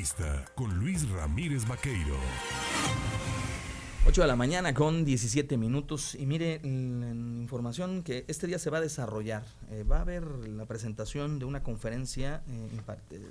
Entrevista con Luis Ramírez Vaqueiro. 8 de la mañana con 17 minutos. Y mire, la información que este día se va a desarrollar. Va a haber la presentación de una conferencia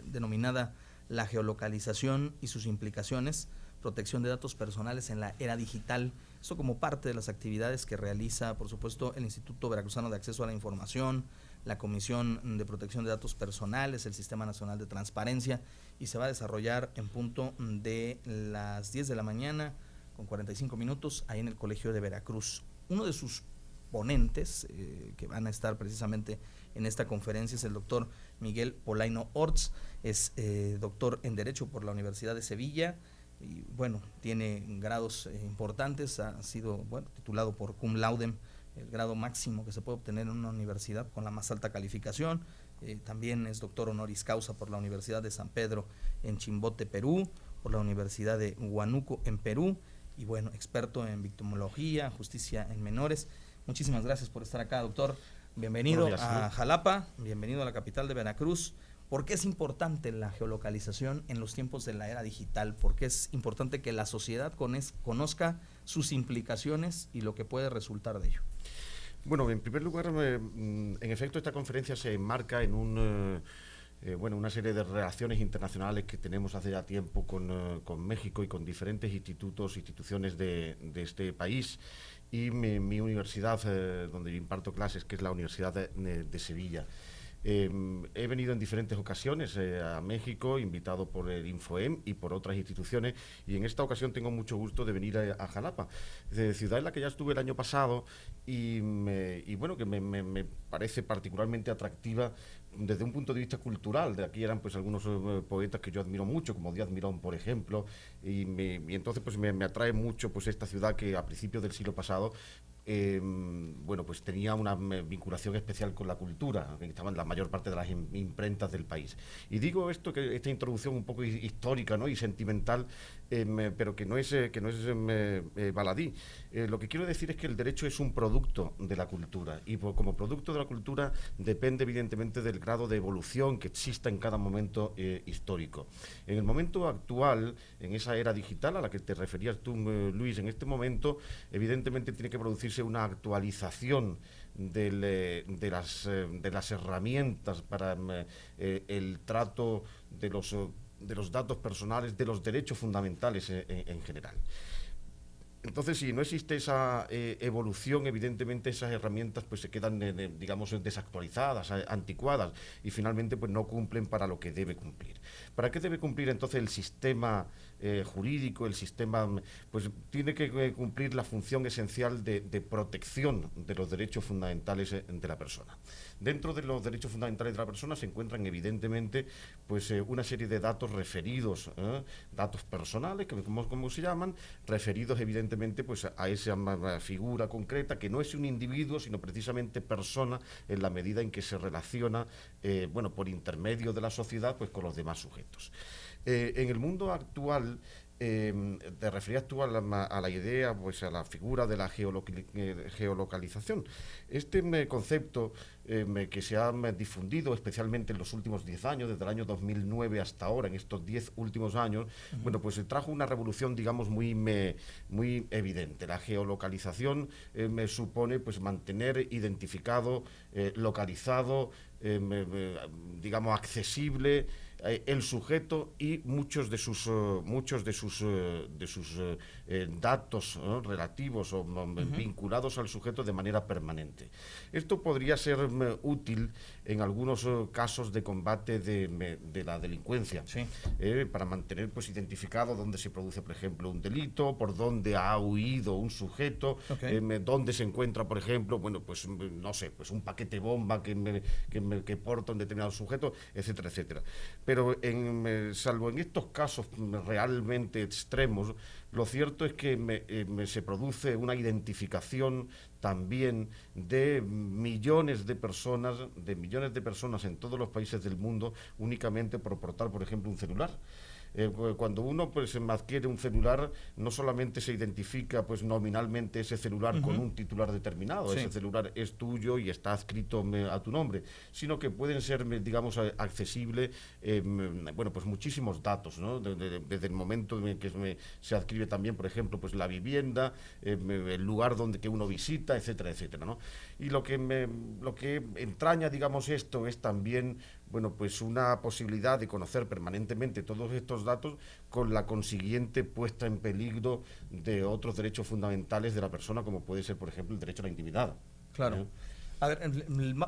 denominada La geolocalización y sus implicaciones, protección de datos personales en la era digital. Esto como parte de las actividades que realiza, por supuesto, el Instituto Veracruzano de Acceso a la Información, la Comisión de Protección de Datos Personales, el Sistema Nacional de Transparencia, y se va a desarrollar en punto de las 10 de la mañana con 45 minutos ahí en el Colegio de Veracruz. Uno de sus ponentes que van a estar precisamente en esta conferencia es el doctor Miguel Polaino Orts, es doctor en Derecho por la Universidad de Sevilla, y bueno, tiene grados importantes, ha sido titulado por cum laude, el grado máximo que se puede obtener en una universidad con la más alta calificación. También es doctor honoris causa por la Universidad de San Pedro en Chimbote, Perú, por la Universidad de Huánuco en Perú, y bueno, experto en victimología, justicia en menores. Muchísimas gracias por estar acá, doctor. Bienvenido a Jalapa, bienvenido a la capital de Veracruz. ¿Por qué es importante la geolocalización en los tiempos de la era digital? ¿Por qué es importante que la sociedad conozca sus implicaciones y lo que puede resultar de ello? Bueno, en primer lugar, en efecto, esta conferencia se enmarca en una serie de relaciones internacionales que tenemos hace ya tiempo con México y con diferentes instituciones de este país, y mi universidad, donde yo imparto clases, que es la Universidad de Sevilla. He venido en diferentes ocasiones a México, invitado por el Infoem y por otras instituciones, y en esta ocasión tengo mucho gusto de venir a Jalapa, ciudad en la que ya estuve el año pasado, y bueno, que me parece particularmente atractiva desde un punto de vista cultural. De aquí eran pues algunos poetas que yo admiro mucho, como Díaz Mirón, por ejemplo, y entonces pues me atrae mucho pues esta ciudad que a principios del siglo pasado pues tenía una vinculación especial con la cultura, que estaban la mayor parte de las imprentas del país. Y digo esto, que esta introducción un poco histórica, ¿no?, y sentimental, pero que no es baladí. Lo que quiero decir es que el derecho es un producto de la cultura, y como producto de la cultura depende evidentemente del grado de evolución que exista en cada momento histórico. En el momento actual, en esa era digital a la que te referías tú, Luis, en este momento evidentemente tiene que producirse una actualización de las herramientas para el trato de los datos personales, de los derechos fundamentales en general. Entonces, si no existe esa evolución, evidentemente esas herramientas pues se quedan, digamos, desactualizadas, anticuadas, y finalmente pues no cumplen para lo que debe cumplir. ¿Para qué debe cumplir entonces el sistema jurídico? El sistema pues tiene que cumplir la función esencial de protección de los derechos fundamentales de la persona. Dentro de los derechos fundamentales de la persona se encuentran evidentemente pues una serie de datos referidos, datos personales, como se llaman, referidos evidentemente pues a esa figura concreta, que no es un individuo, sino precisamente persona, en la medida en que se relaciona por intermedio de la sociedad pues con los demás sujetos. En el mundo actual, te referías tú a la idea, pues a la figura de la geolocalización. Este concepto que se ha difundido especialmente en los últimos 10 años, desde el año 2009 hasta ahora, en estos 10 últimos años, pues trajo una revolución, digamos, muy evidente. La geolocalización me supone pues mantener identificado, localizado, digamos, accesible el sujeto y muchos de sus datos relativos o vinculados al sujeto de manera permanente. Esto podría ser útil en algunos casos de combate de la delincuencia, sí, para mantener pues identificado dónde se produce, por ejemplo, un delito, por dónde ha huido un sujeto, dónde se encuentra, por ejemplo, pues no sé, pues un paquete bomba que porta un determinado sujeto, etcétera, etcétera. Pero salvo en estos casos realmente extremos, lo cierto es que se produce una identificación también de millones de personas en todos los países del mundo, únicamente por portar, por ejemplo, un celular. Cuando uno pues adquiere un celular, no solamente se identifica pues nominalmente ese celular con un titular determinado, ese celular es tuyo y está adscrito a tu nombre, sino que pueden ser, digamos, accesibles bueno, pues muchísimos datos, ¿no? Desde el momento en que se adquiere también, por ejemplo, pues la vivienda, el lugar donde que uno visita, etcétera, etcétera, ¿no? Y lo que entraña, digamos, esto es también, bueno, pues una posibilidad de conocer permanentemente todos estos datos, con la consiguiente puesta en peligro de otros derechos fundamentales de la persona, como puede ser, por ejemplo, el derecho a la intimidad. Claro. A ver,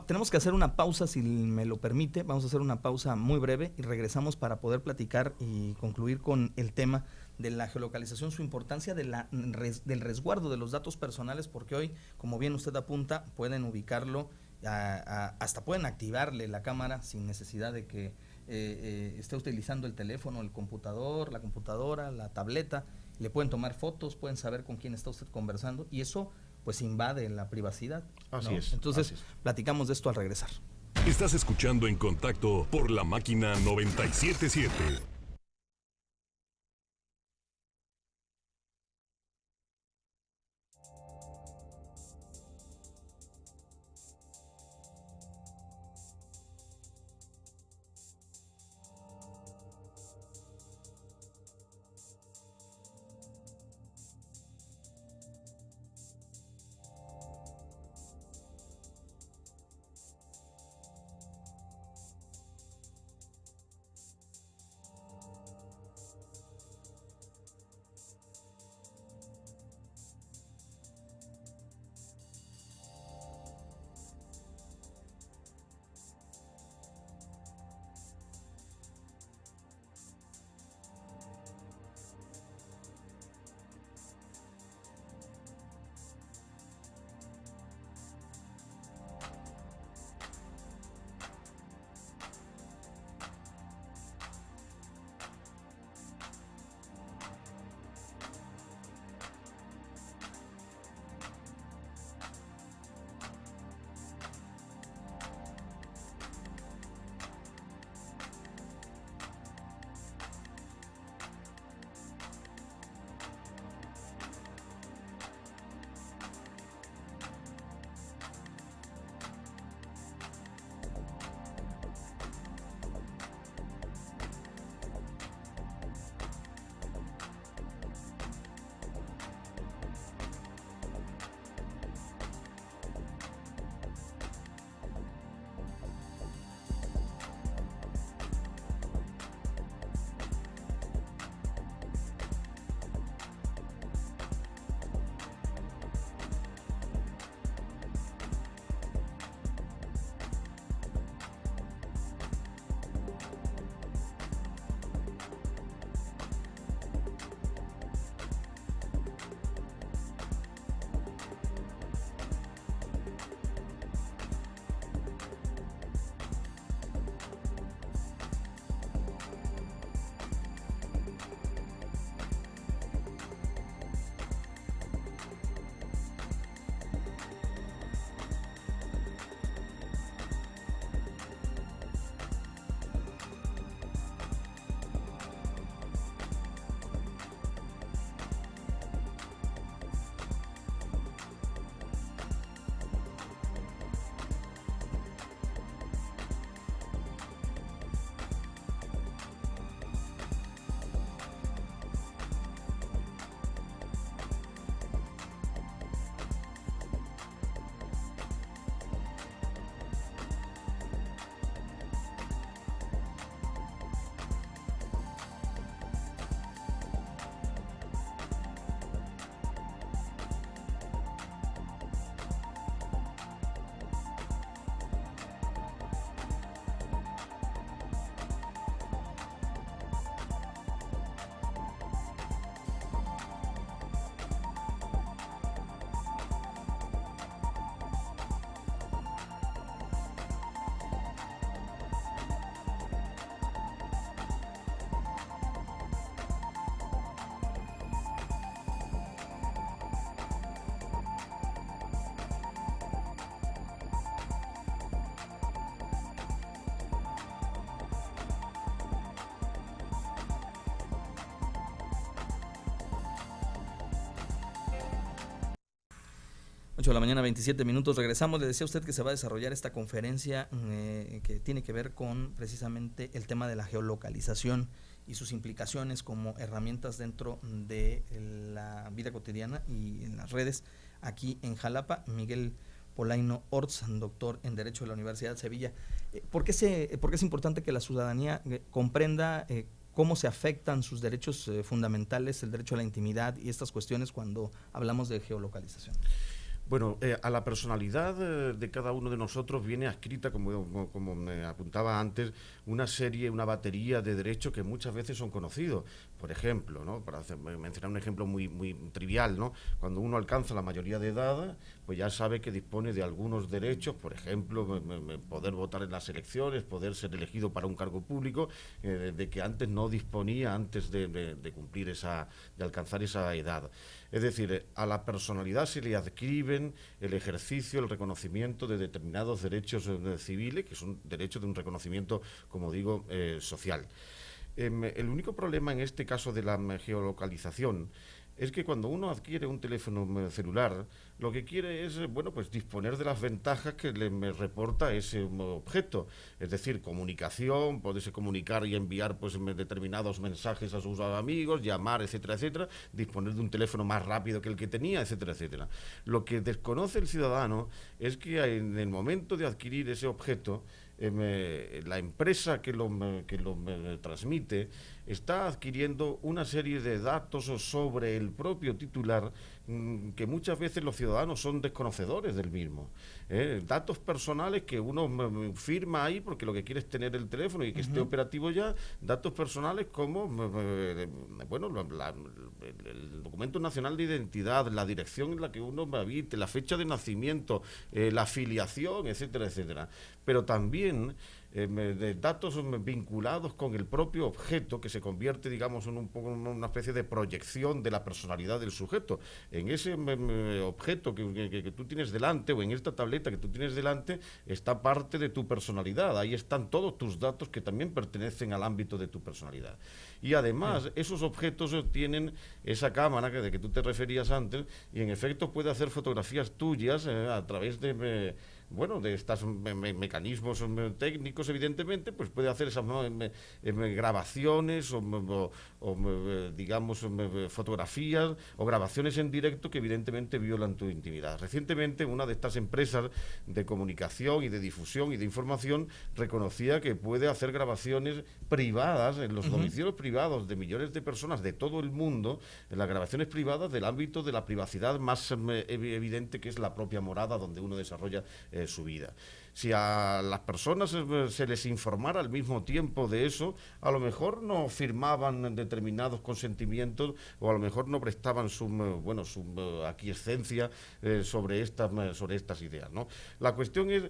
tenemos que hacer una pausa, si me lo permite. Vamos a hacer una pausa muy breve y regresamos para poder platicar y concluir con el tema de la geolocalización, su importancia del resguardo de los datos personales, porque hoy, como bien usted apunta, pueden ubicarlo, hasta pueden activarle la cámara sin necesidad de que esté utilizando el teléfono, el computador, la computadora, la tableta. Le pueden tomar fotos, pueden saber con quién está usted conversando, y eso pues invade la privacidad, ¿no? Así es. Entonces, así es. platicamos de esto al regresar. Estás escuchando En Contacto por La Máquina 97.7. 8 de la mañana, 27 minutos. Regresamos. Le decía a usted que se va a desarrollar esta conferencia que tiene que ver con precisamente el tema de la geolocalización y sus implicaciones como herramientas dentro de la vida cotidiana y en las redes aquí en Jalapa. Miguel Polaino Orts, doctor en Derecho de la Universidad de Sevilla. ¿Por qué es importante que la ciudadanía comprenda cómo se afectan sus derechos fundamentales, el derecho a la intimidad y estas cuestiones cuando hablamos de geolocalización? Bueno, a la personalidad de cada uno de nosotros viene adscrita, como me apuntaba antes, una batería de derechos que muchas veces son conocidos. Por ejemplo, ¿no? Mencionar un ejemplo muy trivial, ¿no? Cuando uno alcanza la mayoría de edad, pues ya sabe que dispone de algunos derechos, por ejemplo, poder votar en las elecciones, poder ser elegido para un cargo público, de que antes no disponía antes de cumplir de alcanzar esa edad. Es decir, a la personalidad se le adscriben el ejercicio, el reconocimiento de determinados derechos civiles, que son derechos de un reconocimiento, como digo, social. El único problema en este caso de la geolocalización es que cuando uno adquiere un teléfono celular, lo que quiere es, pues disponer de las ventajas que le reporta ese objeto, es decir, comunicación, poderse comunicar y enviar pues determinados mensajes a sus amigos, llamar, etcétera, etcétera, disponer de un teléfono más rápido que el que tenía, etcétera, etcétera. Lo que desconoce el ciudadano es que en el momento de adquirir ese objeto, la empresa que lo transmite está adquiriendo una serie de datos sobre el propio titular que muchas veces los ciudadanos son desconocedores del mismo. Datos personales que uno firma ahí porque lo que quiere es tener el teléfono y que esté operativo ya, datos personales como el documento nacional de identidad, la dirección en la que uno habite, la fecha de nacimiento, la afiliación, etcétera, etcétera. Pero también de datos vinculados con el propio objeto, que se convierte, digamos, en una especie de proyección de la personalidad del sujeto. En ese objeto que tú tienes delante, o en esta tableta que tú tienes delante, está parte de tu personalidad. Ahí están todos tus datos que también pertenecen al ámbito de tu personalidad. Y además, esos objetos tienen esa cámara de que tú te referías antes, y en efecto puede hacer fotografías tuyas a través de estos mecanismos técnicos, evidentemente, pues puede hacer esas grabaciones digamos, fotografías o grabaciones en directo que evidentemente violan tu intimidad. Recientemente, una de estas empresas de comunicación y de difusión y de información reconocía que puede hacer grabaciones privadas en los domicilios privados de millones de personas de todo el mundo, en las grabaciones privadas del ámbito de la privacidad más evidente, que es la propia morada donde uno desarrolla su vida. Si a las personas se les informara al mismo tiempo de eso, a lo mejor no firmaban determinados consentimientos, o a lo mejor no prestaban su aquiescencia sobre estas ideas, ¿no? La cuestión es,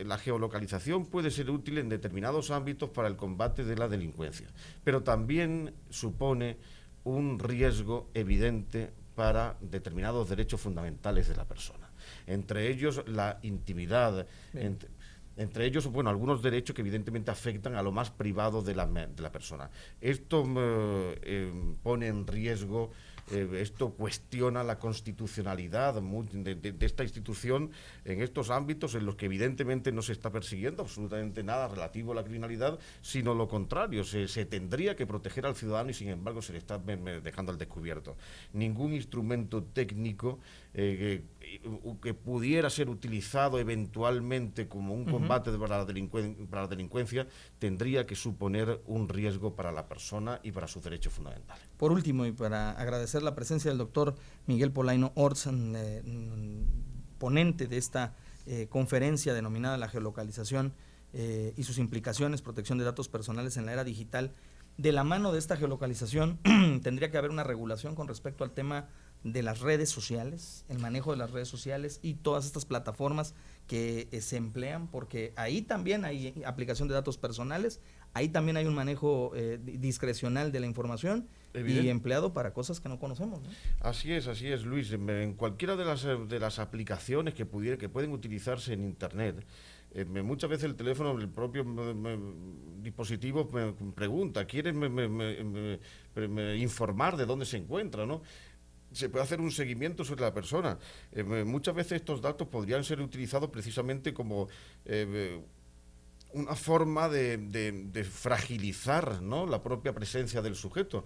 la geolocalización puede ser útil en determinados ámbitos para el combate de la delincuencia, pero también supone un riesgo evidente para determinados derechos fundamentales de la persona. Entre ellos la intimidad, entre ellos, algunos derechos que evidentemente afectan a lo más privado de la persona. Esto pone en riesgo, esto cuestiona la constitucionalidad de esta institución en estos ámbitos en los que evidentemente no se está persiguiendo absolutamente nada relativo a la criminalidad, sino lo contrario, se tendría que proteger al ciudadano y sin embargo se le está dejando al descubierto. Ningún instrumento técnico que pudiera ser utilizado eventualmente como un combate para la delincuencia tendría que suponer un riesgo para la persona y para sus derechos fundamentales. Por último, y para agradecer la presencia del doctor Miguel Polaino Orts, ponente de esta conferencia denominada La geolocalización y sus implicaciones, protección de datos personales en la era digital. De la mano de esta geolocalización tendría que haber una regulación con respecto al tema de las redes sociales, el manejo de las redes sociales y todas estas plataformas que se emplean, porque ahí también hay aplicación de datos personales, ahí también hay un manejo discrecional de la información y empleado para cosas que no conocemos, ¿no? Así es, Luis. En cualquiera de las aplicaciones que pueden utilizarse en Internet, muchas veces el teléfono, el propio dispositivo me pregunta, ¿quieres informar de dónde se encuentra, no? se puede hacer un seguimiento sobre la persona. Muchas veces estos datos podrían ser utilizados precisamente como una forma de fragilizar, ¿no?, la propia presencia del sujeto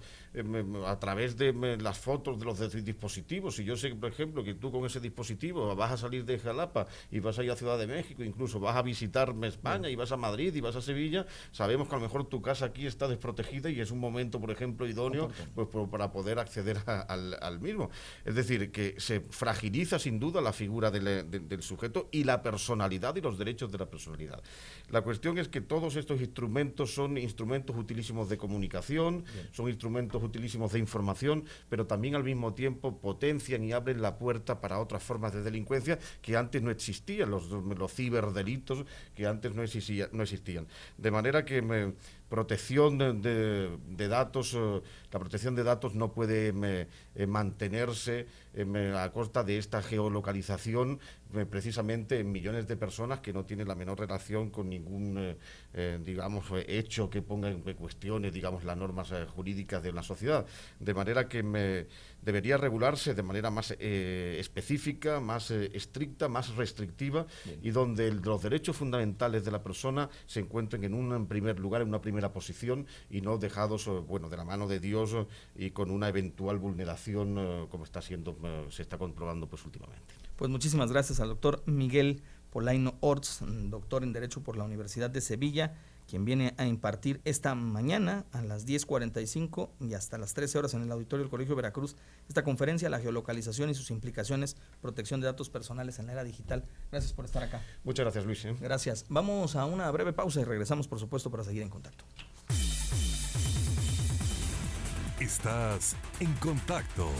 a través de las fotos de los dispositivos. Si yo sé, por ejemplo, que tú con ese dispositivo vas a salir de Jalapa y vas a ir a Ciudad de México, incluso vas a visitar España y vas a Madrid y vas a Sevilla, sabemos que a lo mejor tu casa aquí está desprotegida y es un momento, por ejemplo, idóneo pues, para poder acceder al mismo. Es decir, que se fragiliza sin duda la figura del sujeto y la personalidad y los derechos de la personalidad. La cuestión es que todos estos instrumentos son instrumentos utilísimos de comunicación, son instrumentos utilísimos de información, pero también al mismo tiempo potencian y abren la puerta para otras formas de delincuencia que antes no existían, los ciberdelitos que antes no existían. De manera que protección de datos, la protección de datos no puede mantenerse a costa de esta geolocalización precisamente en millones de personas que no tienen la menor relación con ningún digamos hecho que ponga en cuestiones, digamos, las normas jurídicas de la sociedad, de manera que debería regularse de manera más específica, más estricta, más restrictiva. Bien. Y donde los derechos fundamentales de la persona se encuentren en primer lugar, en una primera posición, y no dejados de la mano de Dios y con una eventual vulneración como se está comprobando pues últimamente. Pues muchísimas gracias al doctor Miguel Polaino Orts, doctor en Derecho por la Universidad de Sevilla, quien viene a impartir esta mañana a las 10:45 y hasta las 13 horas en el auditorio del Colegio Veracruz esta conferencia, la geolocalización y sus implicaciones, protección de datos personales en la era digital. Gracias por estar acá. Muchas gracias, Luis. Gracias. Vamos a una breve pausa y regresamos, por supuesto, para seguir en contacto. Estás en contacto.